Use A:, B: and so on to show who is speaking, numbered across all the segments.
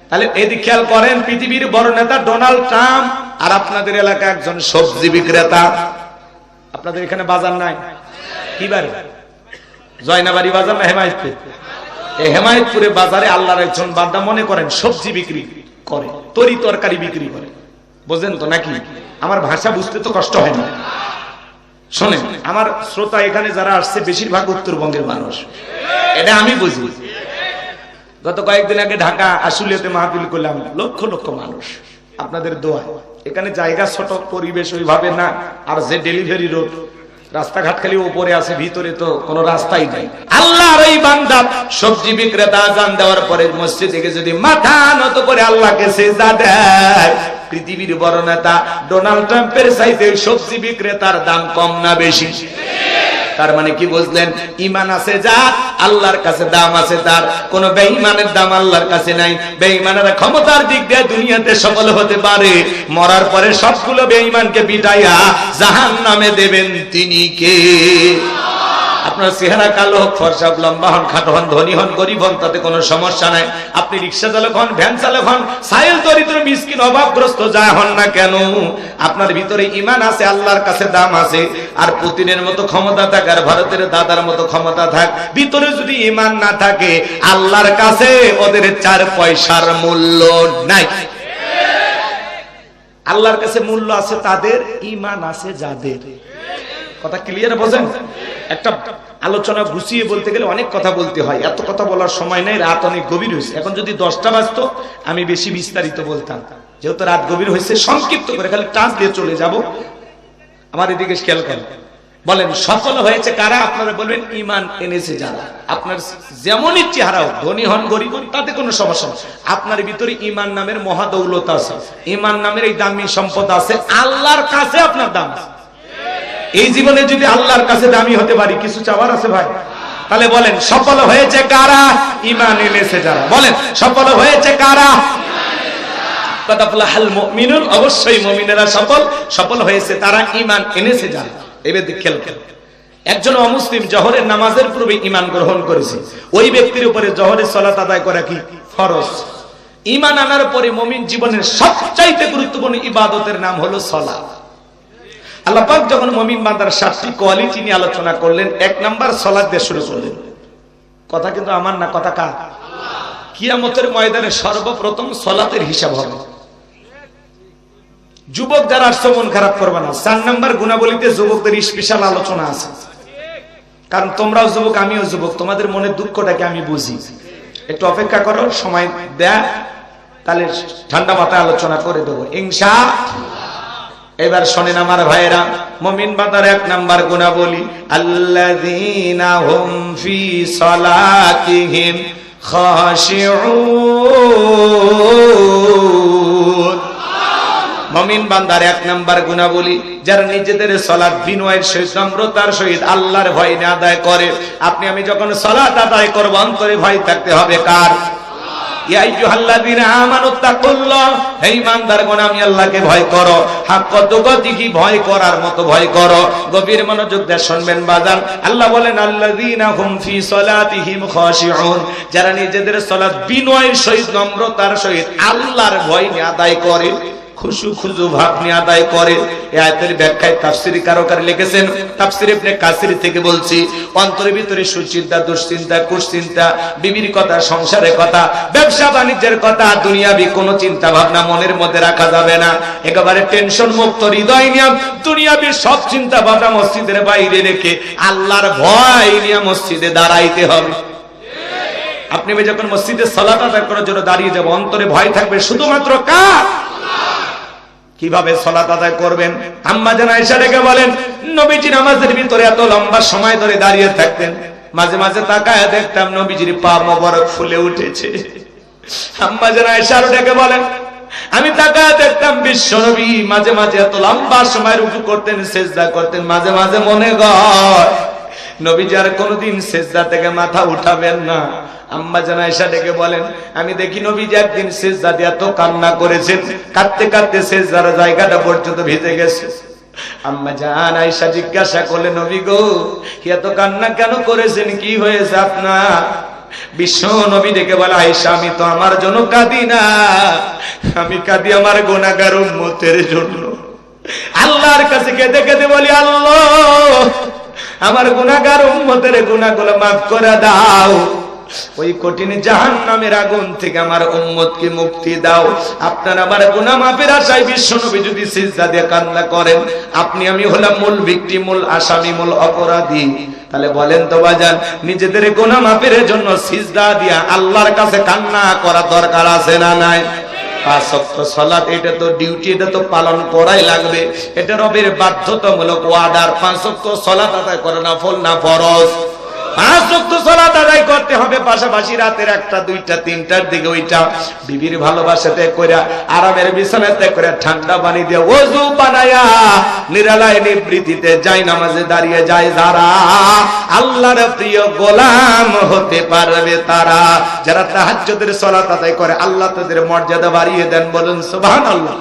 A: তাহলে এদিকে খেয়াল করেন, পৃথিবীর বড় নেতা ডোনাল্ড ট্রাম্প, আর আপনাদের এলাকায় একজন সবজি বিক্রেতা। আপনাদের এখানে বাজার নাই? কি বারে? জয়নাবাড়ি বাজার না হেমায়তপুর? এই হেমায়তপুরে বাজারে আল্লাহর একজন বান্দা মনে করেন সবজি বিক্রি করে, তরি তরকারি বিক্রি করে। বোঝেন তো নাকি? আমার ভাষা বুঝতে তো কষ্ট হয় না। শোনেন, আমার শ্রোতা এখানে যারা আসছে বেশিরভাগ উত্তরবঙ্গের মানুষ, এটা আমি বুঝি। গত কয়েকদিন আগে ঢাকা আশুলিয়াতে মাহফিল করলাম, লক্ষ লক্ষ মানুষ, আপনাদের দোয়া। এখানে জায়গা ছোট, পরিবেশ ওইভাবে না, আর যে ডেলিভারি রোড, রাস্তাঘাট খালি উপরে আছে, ভিতরে তো কোনো রাস্তাই নাই। আল্লাহর এই বান্দা সবজি বিক্রেতা আযান দেওয়ার পরে মসজিদে থেকে যদি মাথা নত করে আল্লাহকে সিজদা দেয়, পৃথিবীর বড় নেতা ডোনাল্ড ট্রাম্পের চাইতে সবজি বিক্রেতার দাম কম না বেশি? তার মানে কি বুঝলেন? ঈমান আছে যার, আল্লাহর কাছে দাম আছে তার। কোন বেঈমানের দাম আল্লাহর কাছে নাই। বেঈমানেরা ক্ষমতার দিক দিয়ে দুনিয়াতে সফল হতে পারে, মরার পরে সবগুলো বেঈমানকে পিটাইয়া জাহান্নামে দেবেন তিনি কে? আপনার চেহারা কালো হোক, ফর্সা হোক, লম্বা হন, খাটো হন, ধনী হন, গরিব হন, তাতে কোনো সমস্যা নাই। আপনি রিক্সা চালক হন, ভ্যান চালক হন, সাইল দরিদ্র মিসকিন অভাবগ্রস্ত যা হন না কেন, আপনার ভিতরে ঈমান আছে, আল্লাহর কাছে দাম আছে। আর পুতিনের মতো ক্ষমতা থাক, আর ভারতের দাদার মতো ক্ষমতা থাক, ভিতরে যদি ঈমান না থাকে, আল্লাহর কাছে ওদের 4 পয়সার মূল্য নাই। আল্লাহর কাছে মূল্য আছে তাদের, ঈমান আছে যাদের। কথা ক্লিয়ার বোঝেন? একটা আলোচনা গুছিয়ে বলতে গেলে অনেক কথা বলতে হয়, এত কথা বলার সময় নেই, রাত অনেক গভীর হয়েছে। এখন যদি 10টা বাজতো আমি বেশি বিস্তারিত বলতাম, যেহেতু রাত গভীর হয়েছে সংক্ষিপ্ত করে খালি টাচ দিয়ে চলে যাব। আমার এদিকে খেয়াল করেন, বলেন সফল হয়েছে কারা? আপনারা বলবেন ঈমান এনেছে যারা। আপনার যেমনই চেহারা হোক, ধনী হন গরিব হন, তাতে কোনো সমস্যা নেই। আপনার ভিতরে ঈমান নামের মহাদৌলত আছে, ঈমান নামের এই দামি সম্পদ আছে, আল্লাহর কাছে আপনার দাম আছে। এই জীবনে যদি আল্লাহর কাছে দামি হতে পারি, কিছু চাওয়ার আছে ভাই? তাহলে বলেন সফল হয়েছে কারা? ঈমান এনেছে যারা। বলেন সফল হয়েছে কারা? কদ আফলাহাল মুমিনুন, অবশ্যই মুমিনেরা সফল। সফল হয়েছে তারা, ঈমান এনেছে যারা। এবার খেয়াল করেন, একজন অমুসলিম জোহরের নামাজের পূর্বে ঈমান গ্রহণ করেছে, ওই ব্যক্তির উপরে জোহরের সালাত আদায় করা কি ফরজ। ঈমান আনার পরে মুমিন জীবনের সবচাইতে গুরুত্বপূর্ণ ইবাদতের নাম হলো সালাত। আল্লাহ পাক যখন মুমিন বান্দার 7টি কোয়ালিটি নিয়ে আলোচনা করলেন, 1 নাম্বার সালাত দিয়ে শুরু করলেন। কথা কিন্তু আমার না, কথা কার? কিয়ামতের ময়দানে সর্বপ্রথম সালাতের হিসাব হবে। যুবক যারা আসছে মন খারাপ করবে না, 4 নাম্বার গুণাবলীতে যুবকদের স্পেশাল আলোচনা আছে। কারণ তোমরাও যুবক, আমিও যুবক, তোমাদের মনের দুঃখটাকে আমি বুঝি। একটু অপেক্ষা করো, সময় দেয়, তাহলে ঠান্ডা মাথায় আলোচনা করে দেবো ইনশাআল্লাহ। এবার শোনেন আমার ভাইরা, মুমিন বান্দার 1 নাম্বার গুণাবলী, আল্লাযীনা হুম ফি সালাতিহিম খাশিউন। মুমিন বান্দার 1 নাম্বার গুণাবলী, যারা নিজেদের সালাত বিনয়ের সহিত, নম্রতার সহিত, আল্লাহর ভয় নিয়ে আদায় করে। আপনি আমি যখন সালাত আদায় করব, অন্তরে ভয় থাকতে হবে কার? ইয়া আইয়ুহাল্লাযীনা আমানুত্তাকুল্লাহ, হে ঈমানদারগণ আমি আল্লাহকে ভয় করো, হাক্কা তুকাতিহি, ভয় করার মতো ভয় করো। গভীর মনোযোগ দিয়ে শুনবেন বাজান। আল্লাহ বলেন আল্লাযীনা হুম ফি সালাতিহিম খাশিউন, যারা নিজেদের সালাত বিনয়ের সহিত, নম্রতার সহিত, আল্লাহর ভয় নিয়ে আদায় করে, খুশু খুজু ভাব নিয়ে আদায় করে। এই আয়াতের ব্যাখ্যায় তাফসীরি কারকার লিখেছেন, তাফসীর ইবনে কাসির থেকে বলছি, অন্তরের ভিতরে সুচিন্তা, দুশ্চিন্তা, কুশ্চিন্তা, বিবির কথা, সংসারের কথা, ব্যবসা বাণিজ্যের কথা, দুনিয়াবি কোনো চিন্তা ভাবনা মনের মধ্যে রাখা যাবে না। একেবারে টেনশন মুক্ত হৃদয় নিয়ে দুনিয়াবি সব চিন্তা ভাবনা মসজিদের বাইরে রেখে আল্লাহর ভয় নিয়ে মসজিদে দাঁড়াইতে হবে। আপনি যখন মসজিদে সালাত আদায় করার জন্য দাঁড়িয়ে যাব, অন্তরে ভয় থাকবে শুধুমাত্র কার? কিভাবে সালাত আদায় করবেন? আম্মা জান আয়েশা ডেকে বলেন, নবীজি নামাজের ভিতরে এত লম্বা সময় ধরে দাঁড়িয়ে থাকতেন, মাঝে মাঝে তাকায় দেখতাম নবীজির পা মোবারক ফুলে উঠেছে। আম্মা জান আয়েশা ডেকে বলেন, আমি তাকায় দেখতাম বিশ্ব নবী মাঝে মাঝে এত লম্বা সময় রুকু করতেন, সিজদা করতেন, মাঝে মাঝে মনে হয় নবীজি আর কোনোদিন সিজদা থেকে মাথা উঠাবেন না। আম্মা জান আয়েশা ডেকে বলেন, আমি দেখি নবীজি একদিন সিজদা দিয়ে এত কান্না করেছেন, কাঁদতে কাঁদতে সিজদার জায়গাটা পর্যন্ত ভিজে গেছে। আম্মা জান আয়েশা জিজ্ঞাসা করলেন, নবী গো, এত কান্না কেন করেছেন? কি হয়েছে আপনার? বিশ্ব নবী ডেকে বলে, আয়েশা আমি তো আমার জন্য কাঁদি না, আমি কাঁদি আমার গুনাহগার উম্মতের জন্য। আল্লাহর কাছে কেঁদে কেঁদে বলি, আল্লাহ আমার গুনাহগার উম্মতের গুনাহগুলো মাফ করে দাও, ওই কঠিন জাহান্নামের আগুন থেকে আমার উম্মতকে মুক্তি দাও। আপনারা আমার গুনাহ মাফের আশায় বিশ্বনবী যদি সিজদা দিয়ে কান্না করেন, আপনি আমি হলাম মূল ভিকটিম, মূল আসামি, মূল অপরাধী। তাহলে বলেন তো বাজান, নিজেদের গুনাহ মাফের জন্য সিজদা দিয়া আল্লাহর কাছে কান্না করা দরকার আছে না নাই? 5 ওয়াক্ত সালাত, এটা তো ডিউটি, এটা তো পালন করাই লাগবে, এটা রবের বাধ্যতামূলক ওয়ার্ডার। 5 ওয়াক্ত সালাত আদায় করে না ফল না ফরজ। 5 ওয়াক্ত সালাত আদায় করতে হবে, পাশাপাশি রাতের 1টা 2টা 3টার দিকে ওইটা বিবির ভালোবাসাতে কইরা আরামের বিছানাতে কইরা ঠান্ডা পানি দিয়ে ওযু বানায়া নিরালায় নিবৃত্তিতে যাই নামাজে দাঁড়িয়ে যায় যারা, আল্লাহর প্রিয় গোলাম হতে পারবে তারা। যারা তাহাজ্জুদের সালাত আদায় করে আল্লাহ তাদের মর্যাদা বাড়িয়ে দেন, বলুন সুবহানাল্লাহ।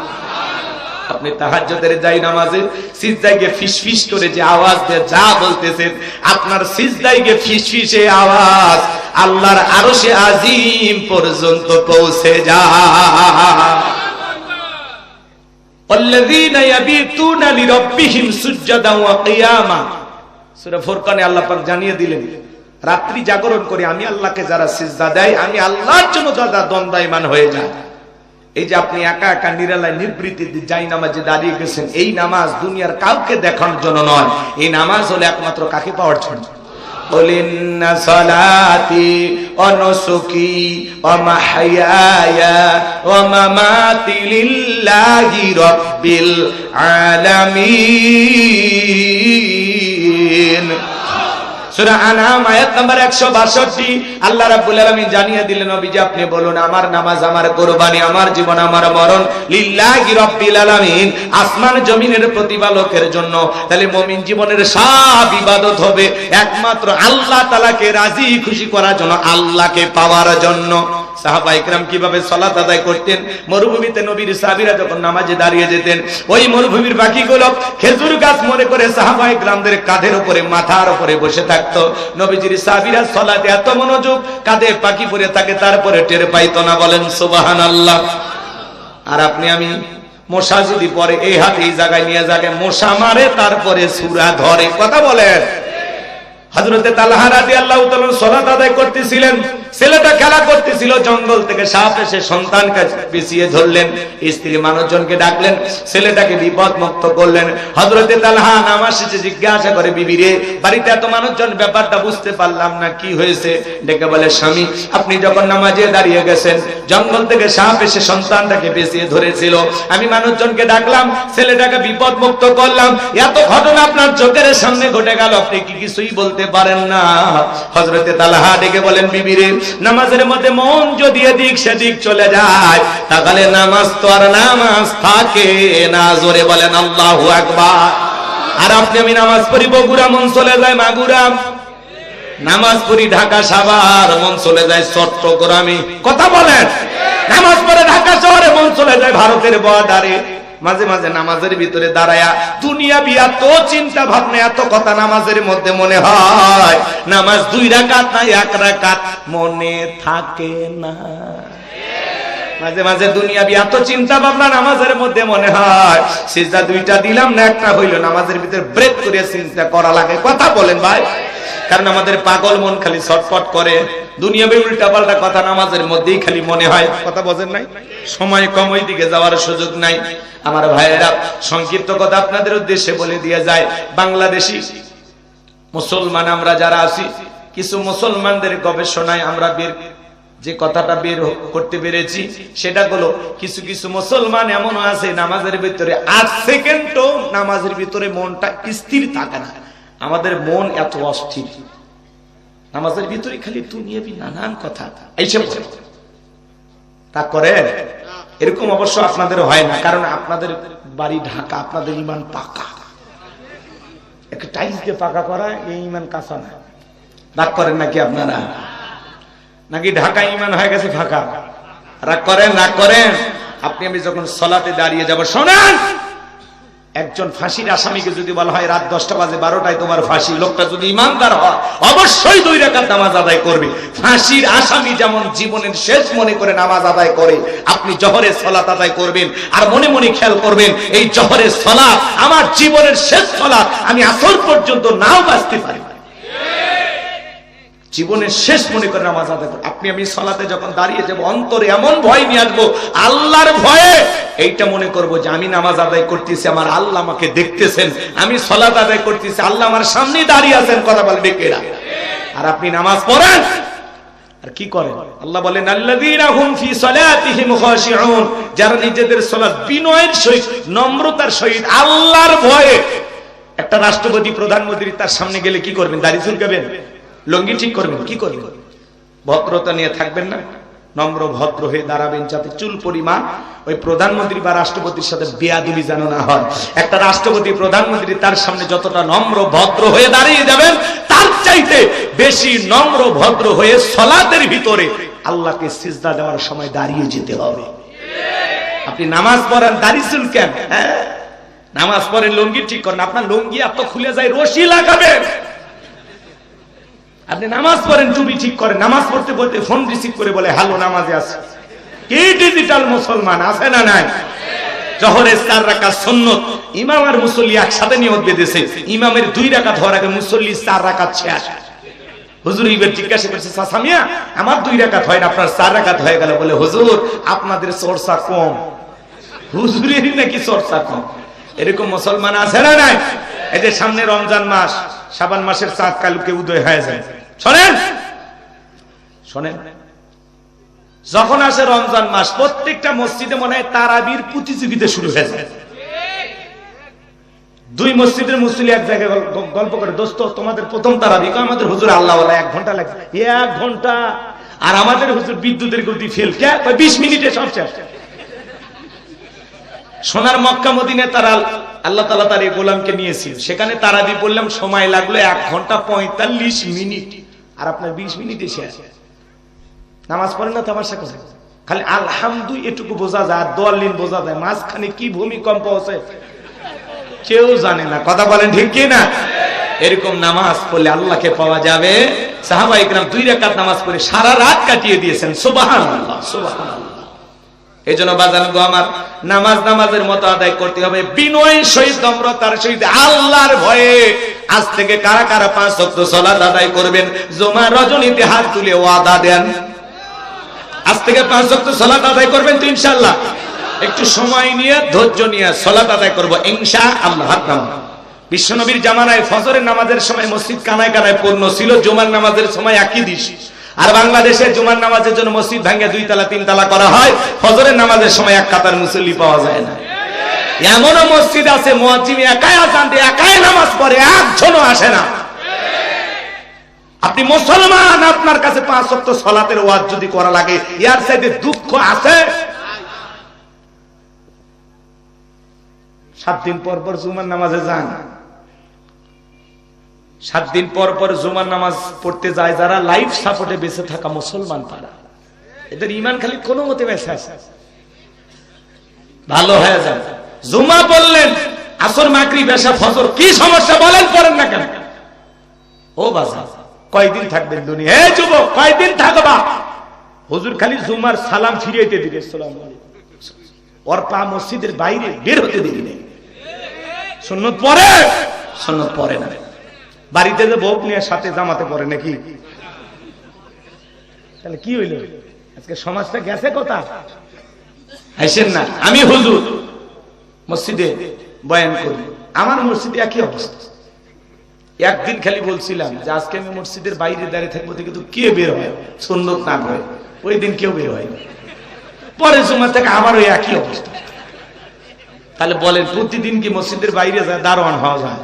A: আপনি তাহাজ্জুদের যাই নামাজে সিজদায় গিয়ে ফিসফিস করে যে আওয়াজ দিয়ে যা বলতেছেন, আপনার সিজদায় গিয়ে ফিসফিসে আওয়াজ আল্লাহর আরশে আজিম পর্যন্ত পৌঁছে যায়। আল্লাযীনা ইয়াবিতুনা লিরাব্বিহিম সুজদান ওয়া কিয়ামা, সূরা ফুরকানে আল্লাহ পাক জানিয়ে দিলেন, রাত্রি জাগরণ করে আমি আল্লাহকে যারা সিজদা দেয়, আমি আল্লাহর জন্য যারা দণ্ডায়মান হয়ে যায়। এই যে আপনি একা একা নিরালায় নিবৃত্তিতে যাই নামাজে দাঁড়িয়ে গেছেন, এই নামাজ দুনিয়ার কাউকে দেখানোর জন্য নয়, এই নামাজ হলো একমাত্র কাকে পাওয়ার জন্য। বলিন্না সালাতি ওয়া নুসুকি ওয়া মাহইয়ায়া ওয়া মামাতি লিল্লাহি রাব্বিল আলামিন। সূরা আনআম আয়াত নাম্বার 162 আল্লাহ রাব্বুল আলামিন জানিয়ে দিলেন, নবীজি আপনি বলুন আমার নামাজ, আমার কুরবানি, আমার জীবন, আমার মরণ লিল্লাহি রাব্বিল আলামিন, আসমান জমিনের প্রতিপালকের জন্য। তাহলে মুমিন জীবনের সব ইবাদত হবে একমাত্র আল্লাহ তাআলাকে রাজি খুশি করার জন্য, আল্লাহকে পাওয়ার জন্য। সাহাবায়ে কেরাম কিভাবে সালাত আদায় করতেন? মরুভূমিতে নবীর সাহাবীরা যখন নামাজে দাঁড়িয়ে যেতেন, ওই মরুভূমির বাকিগুলো খেজুর গাছ মনে করে সাহাবায়ে কেরামদের কাঁধের উপরে, মাথার উপরে বসে থাকতো। নবীজির সাহাবীরা সালাতে এত মনোযোগ, কাঁধে পাখি পরে থাকে, তারপরে টের পাইতো না, বলেন সুবহানাল্লাহ। আর আপনি আমি মশা যদি পরে এই হাতে এই জায়গায় নিয়ে যাকে মশা মারে, তারপরে সূরা ধরে, কথা বলেন। হযরতে তালহা রাদিয়াল্লাহু তাআলা সালাত আদায় করতেছিলেন, ছেলেটা খেলা করতেছিল, জঙ্গল থেকে সাপ এসে সন্তানকে পিছিয়ে ধরলেন, স্ত্রী মানুষজনকে ডাকলেন, ছেলেটাকে বিপদ মুক্ত করলেন। হযরতে তালহা নামাজ শেষে জিজ্ঞাসা করে, বিবি রে, বাড়িতে এত মানুষজন, ব্যাপারটা বুঝতে পারলাম না, কি হয়েছে? ডেকে বলে, স্বামী আপনি যখন নামাজে দাঁড়িয়ে গেছেন, জঙ্গল থেকে সাপ এসে সন্তানটাকে পিছিয়ে ধরেছিল, আমি মানুষজনকে ডাকলাম, ছেলেটাকে বিপদ মুক্ত করলাম, এত ঘটনা আপনার চোখের সামনে ঘটে গেল, আপনি কি কিছুই বলতে পারেন না? হযরতে তালহা ডেকে বলেন, বিবি রে, নামাজের মধ্যে মন যদি এদিক সেদিক চলে যায়, তাহলে নামাজ তো আর নামাজ থাকে না। জোরে বলেন আল্লাহু আকবার। আর আপনি আমি নামাজ পড়ি বগুড়া, মন চলে যায় মাগুরা, নামাজ পড়ি ঢাকা সাভার, মন চলে যায় চট্টগ্রামে, কথা বলেন। নামাজ পড়ে ঢাকা শহরে, মন চলে যায় ভারতের বর্ডারে। মাঝে মাঝে নামাজের ভিতরে দাঁড়ায়া দুনিয়াবি এত চিন্তা ভাবনা, এত কথা নামাজের মধ্যে মনে হয় নামাজ 2 রাকাত না 1 রাকাত মনে থাকে না। মাঝে মাঝে দুনিয়াবি এত চিন্তা ভাবনা নামাজের মধ্যে মনে হয় সিজদা 2টা দিলাম না 1টা হইল, নামাজের ভিতরে ব্রেক করে চিন্তা করা লাগে, কথা বলেন ভাই। কারণ আমাদের পাগল মন খালি ছটফট করে, দুনিয়াবি উল্টা পাল্টা কথা নামাজের মধ্যেই খালি মনে হয়, কথা বোঝেন নাই? সময় কম, ওই দিকে যাওয়ার সুযোগ নাই। আমার ভাইয়েরা, সংক্ষিপ্ত কথা আপনাদের উদ্দেশ্যে বলে দিয়ে যায়, বাংলাদেশি মুসলমান আমরা যারা আছি, কিছু মুসলমানদের গবেষণায় আমরা যে কথাটা বের করতে পেরেছি, সেটা হলো কিছু কিছু মুসলমান এমন আছে নামাজের ভিতরে 8 সেকেন্ডও নামাজের ভিতরে মনটা স্থির থাকে না। আমাদের মন এত অস্থির, নামাজের ভিতরে খালি দুনিয়াবি নানান কথা এইসব তা করে। এরকম অবশ্য আপনাদের হয় না, কারণ আপনাদের বাড়ি ঢাকা, আপনাদের ইমান পাকা, একটা টাইলস দিয়ে পাকা করা, এই ইমান কাঁচা না। রাগ করেন নাকি আপনারা? নাকি ঢাকা ইমান হয়ে গেছে ফাঁকা? রাগ করেন? রাগ করেন? আপনি আমি যখন সালাতে দাঁড়িয়ে যাব, শোনেন, একজন ফাঁসির আসামিকে যদি বলা হয় রাত 10টা বাজে 12টায় তোমার ফাঁসি, লোকটা যদি ইমানদার হয় অবশ্যই 2 রাকাত নামাজ আদায় করবে। ফাঁসির আসামি যেমন জীবনের শেষ মনে করে নামাজ আদায় করে, আপনি জোহরের সালাত আদায় করবেন আর মনে মনে খেয়াল করবেন এই জোহরের সালাত আমার জীবনের শেষ সালাত, আমি আসর পর্যন্ত নাও বাঁচতে পারি, জীবনের শেষ মনে করে নামাজ আদায় করব। আপনি আমি সালাতে যখন দাঁড়িয়ে যাব অন্তরে এমন ভয় নিয়ে আসবো, আল্লাহর ভয়ে এইটা মনে করব যে আমি নামাজ আদায় করতেছি, আমার আল্লাহ আমাকে দেখতেছেন, আমি সালাত আদায় করতেছি, আল্লাহ আমার সামনে দাঁড়িয়ে আছেন। কথা বলবে কেরা? আর আপনি নামাজ পড়েন আর কি করেন? আল্লাহ বলেন আল্লাযীনা হুম ফি সালাতিহিম খাশিউন, যারা নিজেদের সালাত বিনয়ের সহিত নম্রতার সহিত আল্লাহর ভয়ে। একটা রাষ্ট্রপতি প্রধানমন্ত্রী তার সামনে গেলে কি করবেন? দাড়ি চুলকাবেন, লঙ্গি ঠিক করবেন, কি করবেন? ভদ্রতা নিয়ে থাকবেন না, নম্র ভদ্র হয়ে দাঁড়াবেন যাতে চুল পরিমাণ ওই প্রধানমন্ত্রী বা রাষ্ট্রপতির সাথে বেয়াদবি যেন না হয়। একটা রাষ্ট্রপতি প্রধানমন্ত্রী তার সামনে যতটা নম্র ভদ্র হয়ে দাঁড়িয়ে যাবেন, তার চাইতে বেশি নম্র ভদ্র হয়ে সালাতের ভিতরে আল্লাহকে সিজদা দেওয়ার সময় দাঁড়িয়ে যেতে হবে। আপনি নামাজ পড়েন দাড়ি চুলকান, হ্যাঁ নামাজ পড়েন লঙ্গি ঠিক করেন, আপনার লঙ্গি এত খুলে যায় রশি লাগাবেন। আপনি নামাজ পড়েন টুপি ঠিক করেন, নামাজ পড়তে পড়তে ফোন রিসিভ করে বলে হ্যালো নামাজে আছে। কি ডিজিটাল মুসলমান আছে না নাই? জোহরের 4 রাকাত সুন্নাত, ইমাম আর মুসল্লি একসাথে নিয়ত বেঁধেছে, ইমামের 2 রাকাত হওয়ার আগে মুসল্লি 4 রাকাত শেষ। হুজুর এইবার জিজ্ঞাসা করছে চাচা মিয়া আমার 2 রাকাত হয় না, আপনার 4 রাকাত হয়ে গেল। বলে হুজুর আপনাদের চর্চা কম, হুজুরেরই নাকি চর্চা কম। এরকম মুসলমান আছে না নাই? এই যে সামনে রমজান মাস, শাবান মাসের চাঁদ কালকে উদয় হয়ে যায়। শোনেন শোনেন, যখন আসে রমজান মাস প্রত্যেকটা মসজিদে মনে হয় তারাবির প্রতিযোগিতা শুরু হয়ে যায়। 2 মসজিদের মুসল্লি এক জায়গায় গল্প করে, দোস্ত তোমাদের প্রথম তারাবি? আমাদের হুজুর আল্লাহওয়ালা 1 ঘন্টা লাগে। 1 ঘন্টা? আর আমাদের হুজুর বিদ্যুতের গতি ফেল, কে 20 মিনিটে সব শেষ। সোনার মক্কা মদিনায় তারা আল্লাহ তাআলা তার এই গোলামকে নিয়েছিল, সেখানে তারাবি পড়লাম সময় লাগলো 1 ঘন্টা 45 মিনিট, আর আপনার 20 মিনিটে শেষ। নামাজ পড়েন না তামাশা করে, খালি আলহামদুলিল্লাহ এটুকু বোঝা যায় আর দোয়াল্লিন বোঝা যায়, মাঝখানে কি ভূমিকম্প আছে কেউ জানে না। কথা বলেন ঠিক কি না? এরকম নামাজ পড়লে আল্লাহকে পাওয়া যাবে। সাহাবায়ে কেরাম 2 রাকাত নামাজ পড়ে সারা রাত কাটিয়ে দিয়েছেন। সুবহানাল্লাহ সুবহানাল্লাহ। এজন্য বাজান গো আমার, নামাজ নামাজের মতো আদায় করতে হবে, বিনয়ের সহিত নম্রতার সহিত আল্লাহর ভয়ে। আজ থেকে কারা কারা 5 ওয়াক্ত সালাত আদায় করবেন? জুমা রজনীতে হাত তুলে ওয়াদা দেন, আজ থেকে 5 ওয়াক্ত সালাত আদায় করবেন তো ইনশাআল্লাহ? একটু সময় নিয়ে ধৈর্য নিয়ে সালাত আদায় করব ইনশাআল্লাহ। হাত নামান। বিশ্বনবীর জামানায় ফজরের নামাজের সময় মসজিদ কানায় কানায় পূর্ণ ছিল, জুমার নামাজের সময় একই দিন। আর বাংলাদেশে জুমার নামাজের জন্য মসজিদ ভাঙে 2 তলা 3 তলা করা হয়, ফজরের নামাজের সময় 1 কাতার মুসল্লি পাওয়া যায় না। এমনও মসজিদ আছে মুয়াজ্জিন একাই আযান দিয়ে একাই নামাজ পড়ে, একজনও আসে না। আপনি মুসলমান, আপনার কাছে 5 ওয়াক্ত সালাতের ওয়াজ যদি করা লাগে, এর চাইতে দুঃখ আছে? 7 দিন পর পর জুমার নামাজে যান, 7 দিন পর পর জুমার নামাজ পড়তে যায় যারা, লাইফ সাপোর্টে বেঁচে থাকা মুসলমান তারা, এদের ঈমান খালি কোনো মতে বেঁচে আছে, ভালো হয়ে যায়। জুমা বললেন, আসর মাগরিব এশা ফজর, কি সমস্যা বলেন পড়েন না কেন? ও বাবা কয়দিন থাকবেন দুনিয়া? এই যুবক কয়দিন থাকবা? হুজুর খালি জুমার সালাম ফিরাইতে দিবে, আসসালামু আলাইকুম, ওর পা মসজিদের বাইরে বের হতে দিবি না। সুন্নত পড়ে, সুন্নত পড়ে না। বাড়িতে যে বউ নিয়ে সাথে জামাতে পড়ে নাকি? তাহলে কি হইল? আজকে সমাজটা গেছে কোথা? হাসেন না। আমি হুজুর মসজিদে বয়ান করি, আমার মসজিদে একই অবস্থা। একদিন খালি বলছিলাম যে আজকে আমি মসজিদের বাইরে দাঁড়িয়ে থাকবো, কিন্তু কে বের হয় সুন্নত না করে, ওই দিন কেউ বের হয়। পরে জুমা থেকে আবার ওই একই অবস্থা। তাহলে বলেন প্রতিদিন কি মসজিদের বাইরে যায় দারোয়ান হওয়া যায়?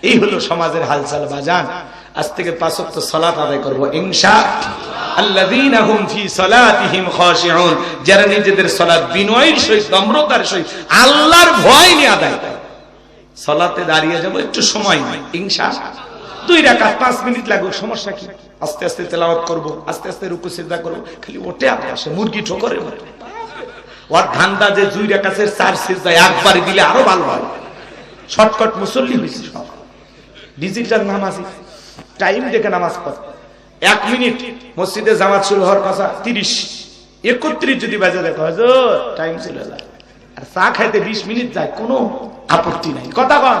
A: এই হলো সমাজের হালচাল বাজান। আজ থেকে 5 ওয়াক্ত সালাত আদায় করব ইনশাআল্লাহ। আল্লাযীনা হুম ফি সালাতিহিম খাশিউন, যারা নিজেদের সালাত বিনয়ের সহিত নম্রতার সহিত আল্লাহর ভয় নিয়ে আদায় করে। সালাতে দাঁড়িয়ে যাব, একটু সময় নাই ইনশাআল্লাহ, 2 রাকাত 5 মিনিট লাগুক, সমস্যা কি? আস্তে আস্তে তেলাওয়াত করব, আস্তে আস্তে রুকু সিজদা করব, খালি ওঠে আসে মুরগি ঠোকরের মতো। ওর ধান্দা যে 2 রাকাতের 4 সিজদা একবারে দিলে আরো ভালো হয়। শর্টকাট মুসল্লি হইছে সব, ডিজিটাল নামাজি, টাইম দেখে নামাজ পড়ে। 1 মিনিট মসজিদে জামাত শুরু হওয়ার কথা 30, 31 যদি বাজে দেখো টাইম চলে যায়, আর চা খাইতে 20 মিনিট যায়, কোনো আপত্তি নাই। কথা কন